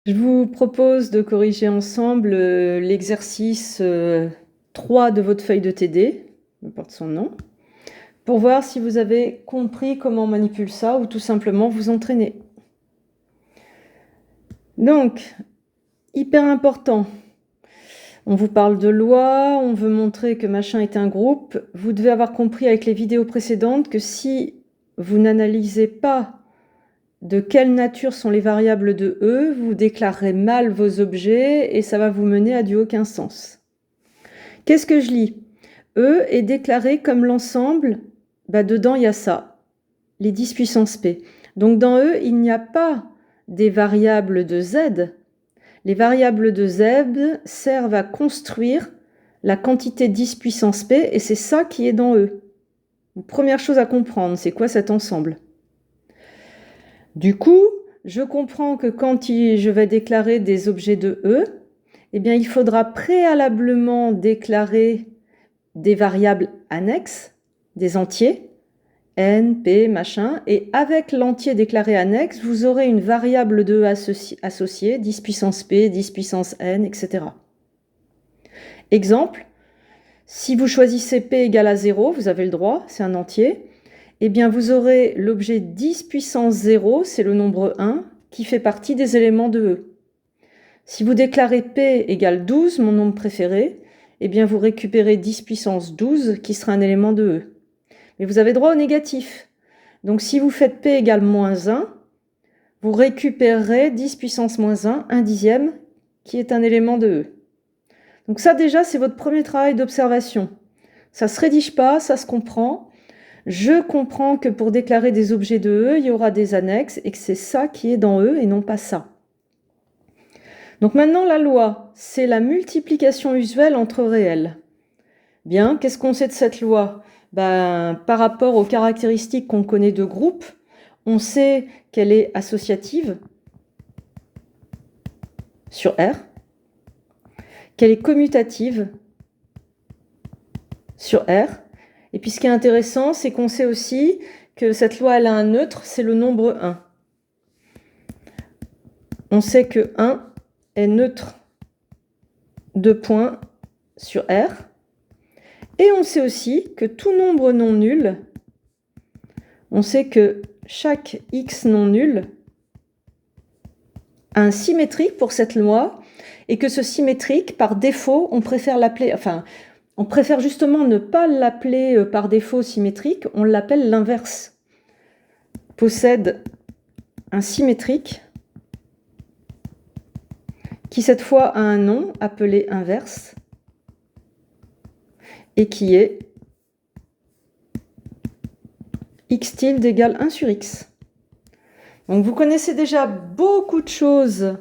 Je vous propose de corriger ensemble l'exercice 3 de votre feuille de TD, peu importe son nom, pour voir si vous avez compris comment on manipule ça ou tout simplement vous entraîner. Donc, hyper important, on vous parle de loi, on veut montrer que machin est un groupe. Vous devez avoir compris avec les vidéos précédentes que si vous n'analysez pas de quelle nature sont les variables de E, vous déclarerez mal vos objets et ça va vous mener à du aucun sens. Qu'est-ce que je lis? E est déclaré comme l'ensemble, dedans il y a ça, les 10 puissance P. Donc dans E, il n'y a pas des variables de Z. Les variables de Z servent à construire la quantité 10 puissance P et c'est ça qui est dans E. Donc, première chose à comprendre, c'est quoi cet ensemble? Du coup, je comprends que quand je vais déclarer des objets de E, eh bien, il faudra préalablement déclarer des variables annexes, des entiers, n, p, machin, et avec l'entier déclaré annexe, vous aurez une variable de E associée, 10 puissance p, 10 puissance n, etc. Exemple, si vous choisissez p égale à 0, vous avez le droit, c'est un entier, eh bien vous aurez l'objet 10 puissance 0, c'est le nombre 1, qui fait partie des éléments de E. Si vous déclarez P égale 12, mon nombre préféré, eh bien vous récupérez 10 puissance 12, qui sera un élément de E. Mais vous avez droit au négatif. Donc si vous faites P égale moins 1, vous récupérerez 10 puissance moins 1, 1 dixième, qui est un élément de E. Donc ça déjà, c'est votre premier travail d'observation. Ça ne se rédige pas, ça se comprend. Je comprends que pour déclarer des objets de E, il y aura des annexes et que c'est ça qui est dans E et non pas ça. Donc maintenant, la loi, c'est la multiplication usuelle entre réels. Bien, qu'est-ce qu'on sait de cette loi? Par rapport aux caractéristiques qu'on connaît de groupe, on sait qu'elle est associative sur R, qu'elle est commutative sur R. Et puis ce qui est intéressant, c'est qu'on sait aussi que cette loi elle a un neutre, c'est le nombre 1. On sait que 1 est neutre de points sur R. Et on sait aussi que tout nombre non nul, on sait que chaque x non nul a un symétrique pour cette loi et que ce symétrique, par défaut, on préfère l'appeler, on préfère justement ne pas l'appeler par défaut symétrique, on l'appelle l'inverse. Possède un symétrique qui cette fois a un nom appelé inverse et qui est x tilde égale 1 sur x. Donc vous connaissez déjà beaucoup de choses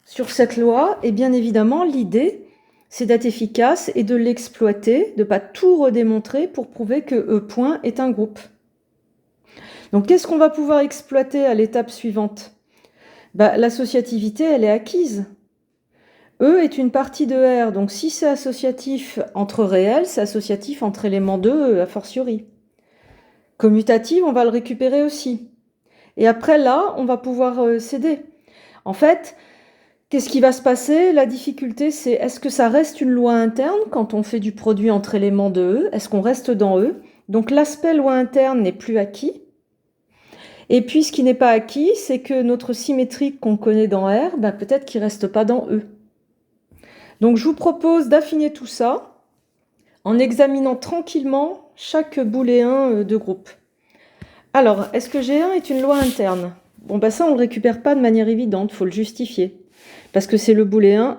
sur cette loi et bien évidemment l'idée c'est d'être efficace et de l'exploiter, de ne pas tout redémontrer pour prouver que E point est un groupe. Donc qu'est-ce qu'on va pouvoir exploiter à l'étape suivante? L'associativité elle est acquise. E est une partie de R, donc si c'est associatif entre réels, c'est associatif entre éléments de E, a fortiori. Commutatif, on va le récupérer aussi. Et après, là, on va pouvoir céder. En fait, qu'est-ce qui va se passer? La difficulté, c'est est-ce que ça reste une loi interne quand on fait du produit entre éléments de E? Est-ce qu'on reste dans E? Donc l'aspect loi interne n'est plus acquis. Et puis, ce qui n'est pas acquis, c'est que notre symétrique qu'on connaît dans R, peut-être qu'il ne reste pas dans E. Donc je vous propose d'affiner tout ça en examinant tranquillement chaque booléen de groupe. Alors, est-ce que G1 est une loi interne? Ça on ne le récupère pas de manière évidente, il faut le justifier. Parce que c'est le booléen.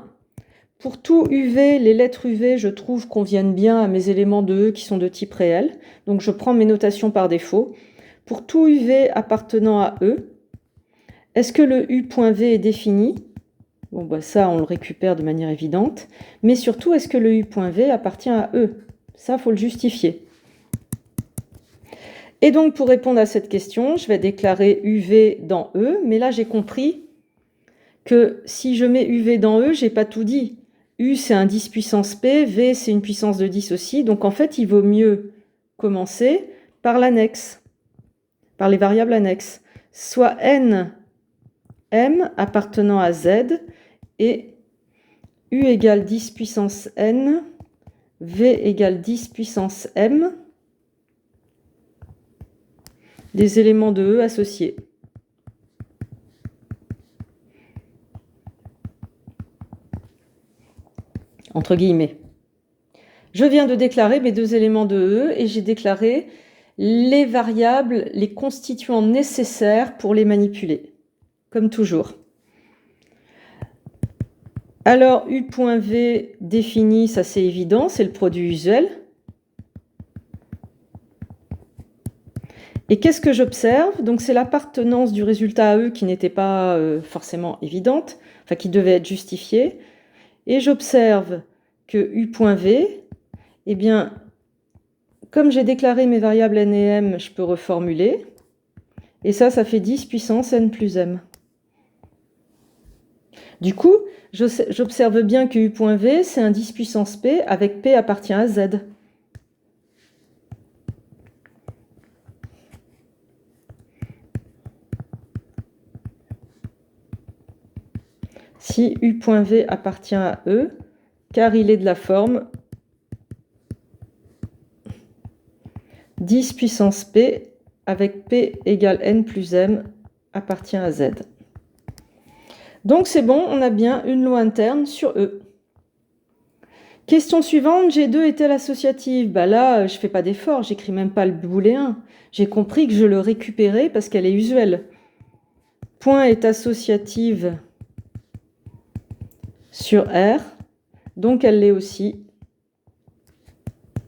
Pour tout UV, les lettres UV, je trouve conviennent bien à mes éléments de E qui sont de type réel. Donc je prends mes notations par défaut. Pour tout UV appartenant à E, est-ce que le U.V est défini? Ça, on le récupère de manière évidente. Mais surtout, est-ce que le U.V appartient à E? Ça, il faut le justifier. Et donc, pour répondre à cette question, je vais déclarer UV dans E. Mais là, j'ai compris que si je mets UV dans E, je n'ai pas tout dit. U, c'est un 10 puissance P. V, c'est une puissance de 10 aussi. Donc, en fait, il vaut mieux commencer par l'annexe, par les variables annexes. Soit N m appartenant à z et u égale 10 puissance n, v égale 10 puissance m, des éléments de E associés. Entre guillemets. Je viens de déclarer mes deux éléments de E et j'ai déclaré les variables, les constituants nécessaires pour les manipuler, comme toujours. Alors, U.V défini, ça c'est évident, c'est le produit usuel. Et qu'est-ce que j'observe? Donc c'est l'appartenance du résultat à E qui n'était pas forcément évidente, enfin qui devait être justifiée. Et j'observe que U.V, eh bien, comme j'ai déclaré mes variables n et m, je peux reformuler. Et ça fait 10 puissance n plus m. Du coup, j'observe bien que U.V, c'est un 10 puissance p avec p appartient à z. Si U.V appartient à E, car il est de la forme 10 puissance p avec p égale n plus m appartient à z. Donc c'est bon, on a bien une loi interne sur E. Question suivante, G2 est-elle associative? Bah là, je ne fais pas d'effort, j'écris même pas le booléen. J'ai compris que je le récupérais parce qu'elle est usuelle. Point est associative sur R, donc elle l'est aussi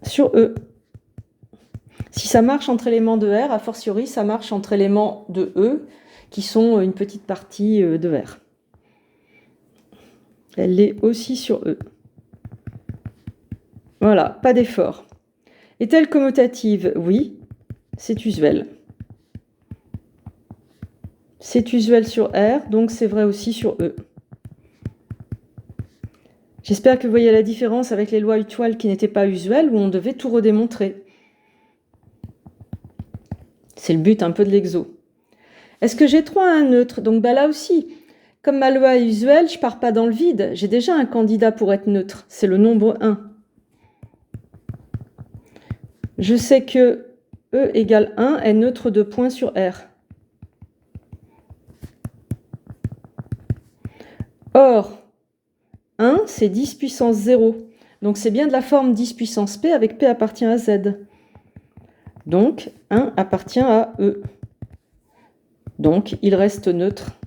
sur E. Si ça marche entre éléments de R, a fortiori, ça marche entre éléments de E, qui sont une petite partie de R. Elle l'est aussi sur E. Voilà, pas d'effort. Est-elle commutative? Oui, c'est usuel. C'est usuel sur R, donc c'est vrai aussi sur E. J'espère que vous voyez la différence avec les lois usuelles qui n'étaient pas usuelles, où on devait tout redémontrer. C'est le but un peu de l'exo. Est-ce que G3 a un neutre? Donc là aussi, comme ma loi est usuelle, je ne pars pas dans le vide. J'ai déjà un candidat pour être neutre, c'est le nombre 1. Je sais que E égale 1 est neutre de points sur R. Or, 1, c'est 10 puissance 0. Donc c'est bien de la forme 10 puissance P avec P appartient à Z. Donc 1 appartient à E. Donc il reste neutre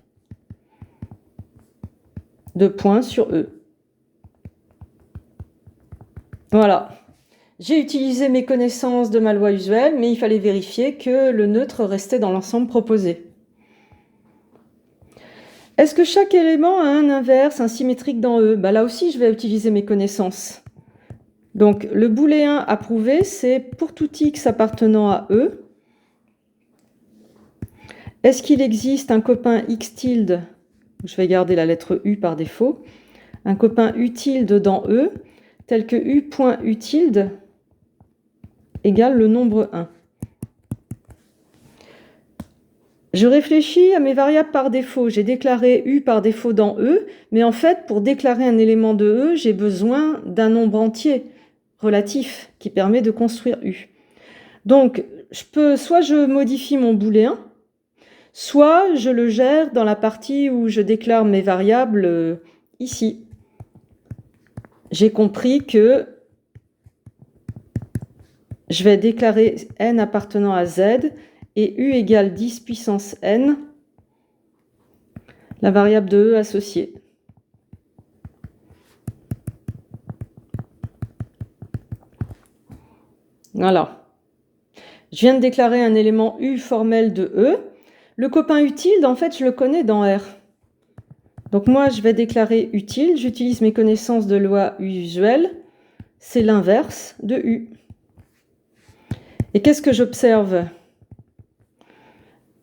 de points sur E. Voilà. J'ai utilisé mes connaissances de ma loi usuelle, mais il fallait vérifier que le neutre restait dans l'ensemble proposé. Est-ce que chaque élément a un inverse, un symétrique dans E? Là aussi, je vais utiliser mes connaissances. Donc, le booléen à prouver, c'est pour tout x appartenant à E. Est-ce qu'il existe un copain x tilde? Je vais garder la lettre U par défaut. Un copain U tilde dans E, tel que U.U tilde égale le nombre 1. Je réfléchis à mes variables par défaut. J'ai déclaré U par défaut dans E, mais en fait, pour déclarer un élément de E, j'ai besoin d'un nombre entier relatif qui permet de construire U. Donc, soit je modifie mon booléen, soit je le gère dans la partie où je déclare mes variables ici. J'ai compris que je vais déclarer n appartenant à z et u égale 10 puissance n, la variable de E associée. Voilà. Je viens de déclarer un élément U formel de E. Le copain U tilde, en fait, je le connais dans R. Donc moi, je vais déclarer U tilde. J'utilise mes connaissances de loi usuelle. C'est l'inverse de U. Et qu'est-ce que j'observe?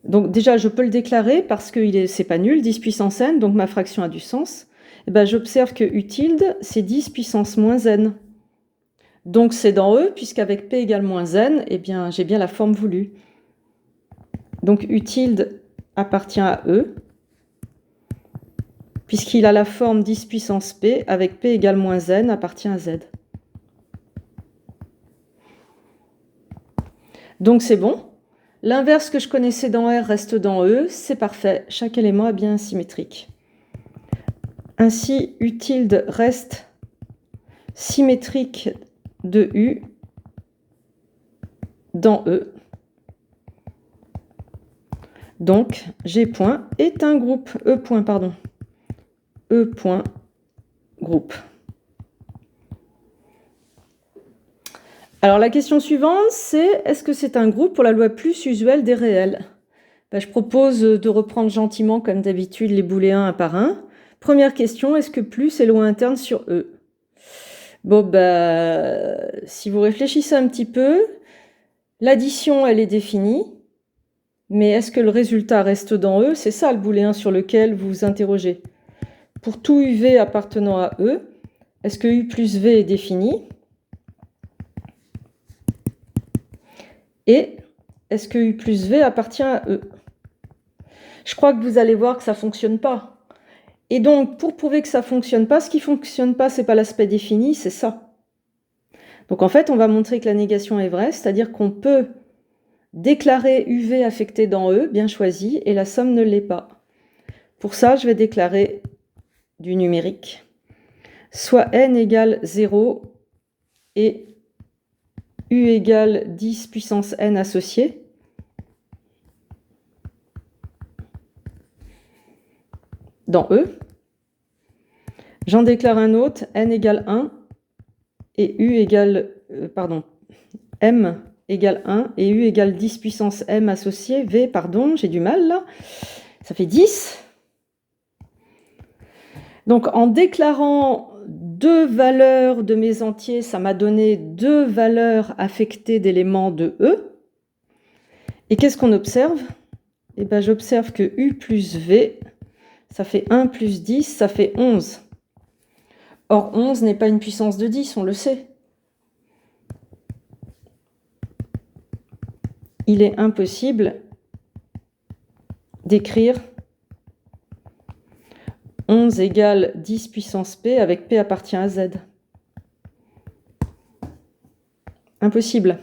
Donc déjà, je peux le déclarer parce que c'est pas nul, 10 puissance n, donc ma fraction a du sens. Et ben, j'observe que U tilde, c'est 10 puissance moins n. Donc c'est dans E, puisqu'avec P égale moins n, eh bien, j'ai bien la forme voulue. Donc U tilde appartient à E. puisqu'il a la forme 10 puissance P, avec P égale moins N appartient à Z. Donc c'est bon. L'inverse que je connaissais dans R reste dans E, c'est parfait. Chaque élément est bien symétrique. Ainsi, U tilde reste symétrique de U dans E. Donc, G point est un groupe, E point, pardon. E point groupe. Alors la question suivante, c'est est-ce que c'est un groupe pour la loi plus usuelle des réels? Je propose de reprendre gentiment, comme d'habitude, les booléens un par un. Première question, est-ce que plus est loi interne sur E? Bon, si vous réfléchissez un petit peu, l'addition, elle est définie, mais est-ce que le résultat reste dans E? C'est ça le booléen sur lequel vous vous interrogez. Pour tout UV appartenant à E, est-ce que U plus V est défini? Et est-ce que U plus V appartient à E? Je crois que vous allez voir que ça ne fonctionne pas. Et donc, pour prouver que ça ne fonctionne pas, ce qui ne fonctionne pas, ce n'est pas l'aspect défini, c'est ça. Donc en fait, on va montrer que la négation est vraie, c'est-à-dire qu'on peut déclarer UV affecté dans E, bien choisi, et la somme ne l'est pas. Pour ça, je vais déclarer du numérique, soit n égale 0 et U égale 10 puissance n associé. Dans E. J'en déclare un autre, n égale 1 et U égale, M égale 1 et U égale 10 puissance M associé, V, pardon, j'ai du mal là, ça fait 10. Donc en déclarant deux valeurs de mes entiers, ça m'a donné deux valeurs affectées d'éléments de E. Et qu'est-ce qu'on observe? Eh bien, j'observe que U plus V, ça fait 1 plus 10, ça fait 11. Or, 11 n'est pas une puissance de 10, on le sait. Il est impossible d'écrire 11 égale 10 puissance P avec P appartient à Z. Impossible.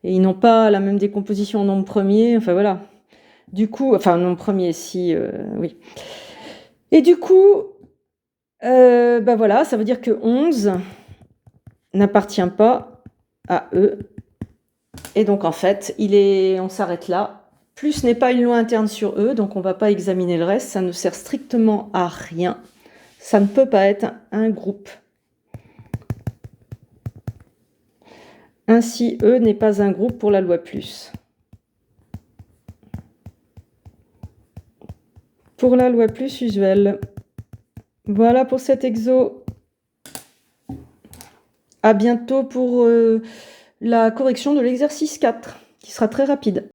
Et ils n'ont pas la même décomposition en nombre premier, enfin voilà. Du coup, enfin nombre premier, si, oui. Et du coup, voilà, ça veut dire que 11 n'appartient pas à E. Et donc en fait, on s'arrête là. Plus n'est pas une loi interne sur E, donc on ne va pas examiner le reste, ça ne sert strictement à rien. Ça ne peut pas être un groupe. Ainsi, E n'est pas un groupe pour la loi plus. Pour la loi plus usuelle. Voilà pour cet exo. À bientôt pour la correction de l'exercice 4, qui sera très rapide.